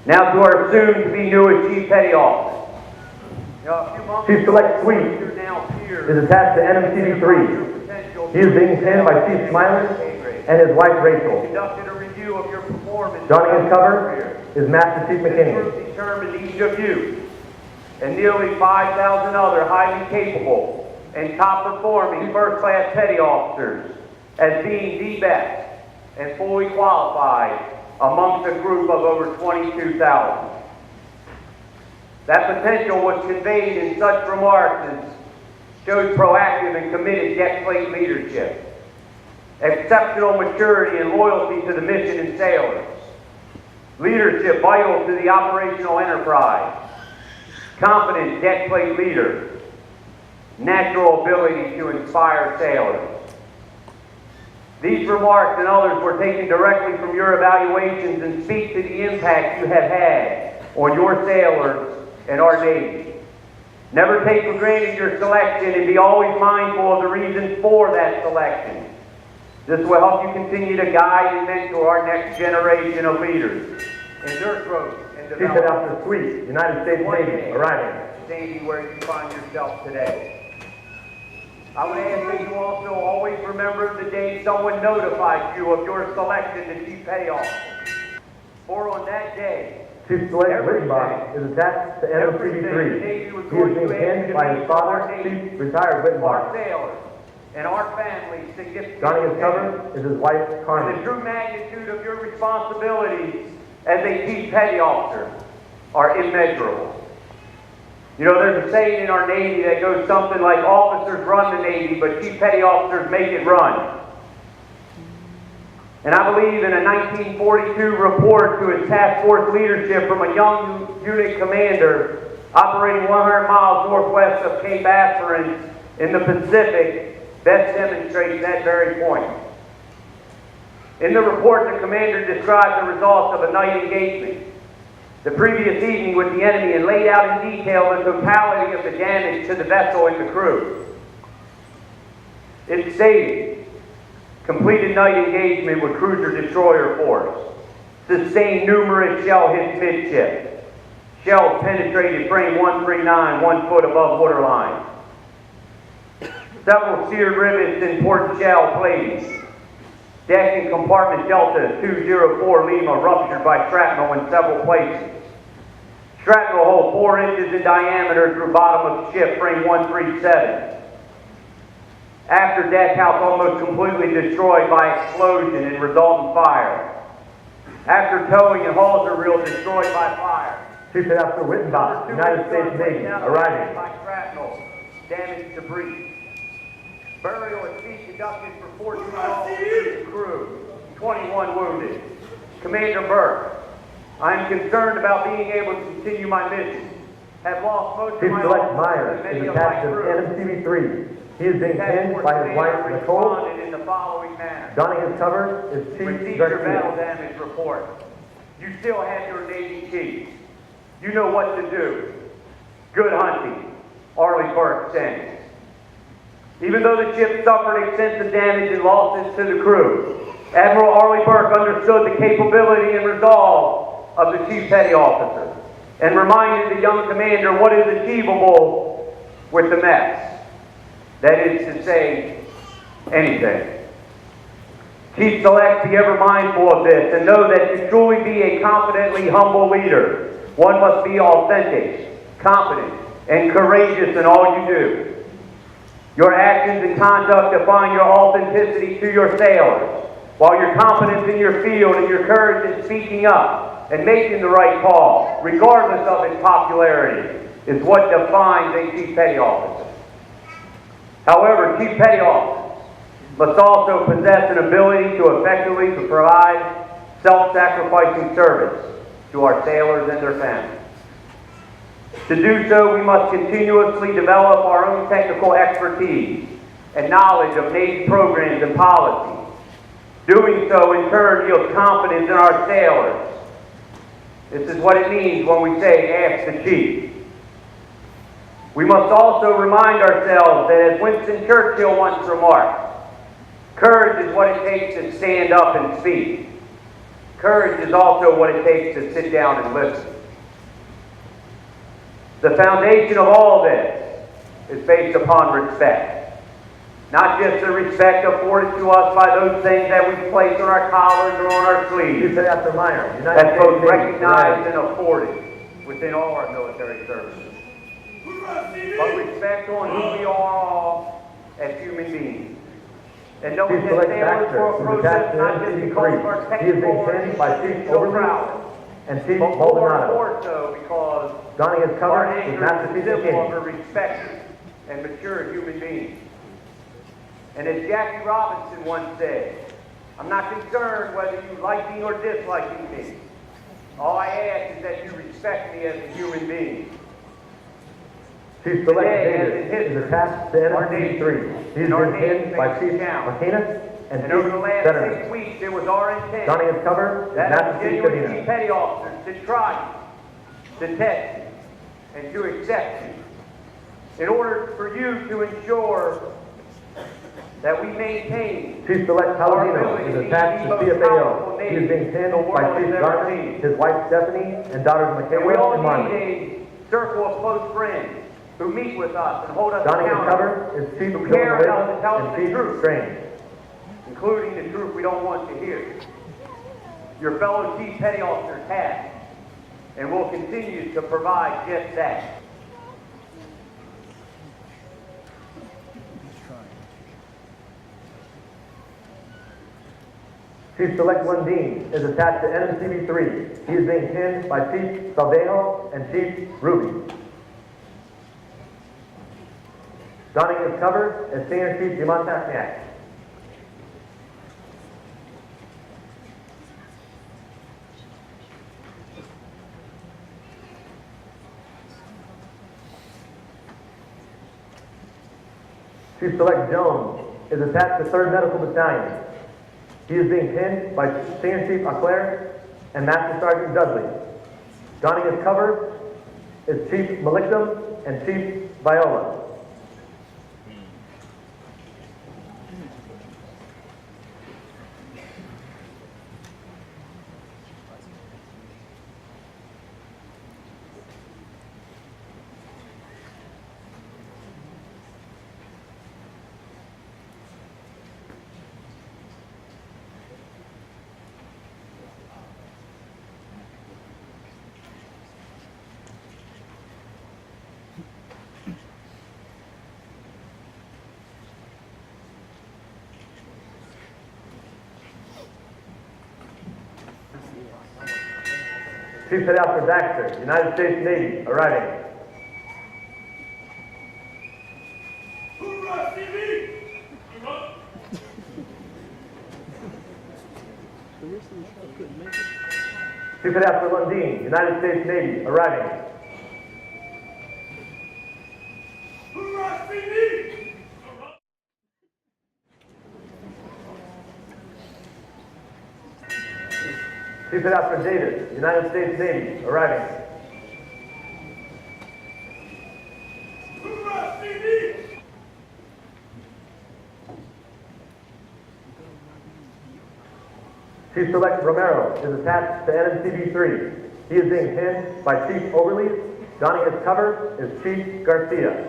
Now to our soon-to-be newest Chief Petty Officer. Chief Select Suite is attached to NMCD 3. He is being attended by Chief Smiley and his wife Rachel. Conducted a review of your performance. Donning his cover is Master Chief McKinney. Determined each of you and nearly 5,000 other highly capable and top-performing first-class petty officers as being the best and fully qualified amongst a group of over 22,000. That potential was conveyed in such remarks as showed proactive and committed deck plate leadership, exceptional maturity and loyalty to the mission and sailors, leadership vital to the operational enterprise, confident deck plate leader, natural ability to inspire sailors. These remarks and others were taken directly from your evaluations and speak to the impact you have had on your sailors and our Navy. Never take for granted your selection and be always mindful of the reasons for that selection. This will help you continue to guide and mentor our next generation of leaders in their growth and Chief development. Petty Officer Suite, United States Navy, arriving. Navy, where you find yourself today. I would ask that you also always remember the day someone notified you of your selection to Chief Petty Officer. For on that day, Chief Select Wittenbach is attached to NMCD 3. He is being attended by his father, Chief Retired our Wittenbach. sailors and our families significant. Donning his cover is his wife The Carmen. true magnitude of your responsibilities as a Chief Petty Officer are immeasurable. You know, there's a saying in our Navy that goes something like, officers run the Navy, but Chief Petty Officers make it run. And I believe in a 1942 report to his task force leadership from a young unit commander operating 100 miles northwest of Cape Aspirin in the Pacific best demonstrates that very point. In the report, the commander described the results of a night engagement the previous evening with the enemy and laid out in detail the totality of the damage to the vessel and the crew. It stated, completed night engagement with cruiser-destroyer force, sustained numerous shell hits midship. Shells penetrated frame 139, 1 foot above waterline. Several seared rivets in port shell plating. Deck and compartment Delta 204 Lima ruptured by shrapnel in several places. Shrapnel hole 4 inches in diameter through bottom of ship, frame 137. After deck house almost completely destroyed by explosion and resultant fire. After towing and hawser reel destroyed by fire. Chief Petty Officer Wittenbach, United States Navy, arriving. By shrapnel, damaged debris. Burial at sea conducted for 14 officers and crew, 21 wounded. Commander Burke, I am concerned about being able to continue my mission. Have lost most Chief of my Select officers Myers and many is of my attached to crew. NMCD 3. He is being Task attended Force by his wife Commander Nicole. responded in the following manner. Donning his cover is Chief Received your battle Garcia. damage report. You still have your Navy chief. You know what to do. Good hunting. Arleigh Burke sends. Even though the ship suffered extensive damage and losses to the crew, Admiral Arleigh Burke understood the capability and resolve of the Chief Petty Officer and reminded the young commander what is achievable with the mess. That is to say, anything. Chief Select, be ever mindful of this and know that to truly be a confidently humble leader, one must be authentic, confident, and courageous in all you do. Your actions and conduct define your authenticity to your sailors, while your confidence in your field and your courage in speaking up and making the right call, regardless of its popularity, is what defines a Chief Petty Officer. However, Chief Petty Officers must also possess an ability to effectively provide self-sacrificing service to our sailors and their families. To do so, we must continuously develop our own technical expertise and knowledge of Navy programs and policies. Doing so, in turn, yields confidence in our sailors. This is what it means when we say, ask the Chief. We must also remind ourselves that, as Winston Churchill once remarked, courage is what it takes to stand up and speak. Courage is also what it takes to sit down and listen. The foundation of all this is based upon respect. Not just the respect afforded to us by those things that we place on our collars or on our sleeves. You said after Meyer. That's both recognized and afforded within all our military services. But respect on who we are all as human beings. And knowing that sailors will approach us not just because of our technical or prowess, and Chief but more Maldonado. so because donning his cover our is anchor Master is a Chief symbol of King. a respected and mature human being. And as Jackie Robinson once said, I'm not concerned whether you like me or dislike me. All I ask is that you respect me as a human being. Chief Select Davis is attached to NMC-3. He has been pinned by Chief Martinez and And over the Chief last Senator. 6 weeks, it was our intent Donning his cover is that Master as Chief genuine Cadena. chief petty officers to try you, to test you, and to accept you, in order for you to ensure that we maintain Chief Select Palladino is attached to CPO. He is being pinned by Chief Garner, his wife Stephanie, and daughters and we Michaela all and need Marley. a circle of close friends who meet with us and hold us Donning his accountable, cover is Chief who care enough to tell Villanueva us and the Chief truth, Strange. including the truth we don't want to hear. Your fellow chief petty officers have and will continue to provide just that. Chief Select Lundin is attached to NMCB-3. He is being pinned by Chief Salvejo and Chief Ruby. Donning his cover is Senior Chief Diamantagnac. Chief Select Jones is attached to 3rd Medical Battalion. He is being pinned by Senior Chief Auclair and Master Sergeant Dudley. Donning his cover is Chief Malikdom and Chief Viola. Chief Petty Officer Baxter, United States Navy, arriving. Chief Petty Officer Lundin, United States Navy, arriving. Chief Petty Officer Davis, United States Navy, arriving. Chief Select Romero is attached to NMCB-3. He is being pinned by Chief Overleaf. Donning his cover is Chief Garcia.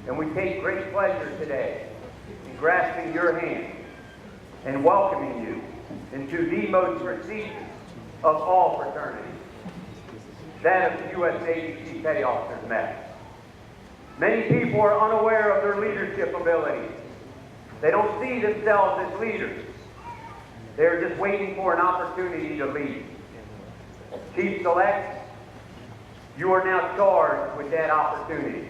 And we take great pleasure today in grasping your hand and welcoming you into the most prestigious of all fraternities, that of the U.S. Navy Chief Petty Officers Mess. Many people are unaware of their leadership abilities. They don't see themselves as leaders. They're just waiting for an opportunity to lead. Chief Select, you are now charged with that opportunity.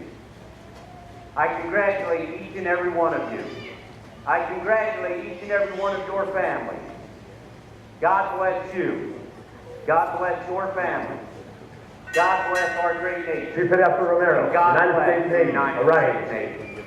I congratulate each and every one of you. I congratulate each and every one of your families. God bless you. God bless your family. God bless our great nation. Chief Petty Officer Romero, God United bless States the Navy. United All right. States Navy.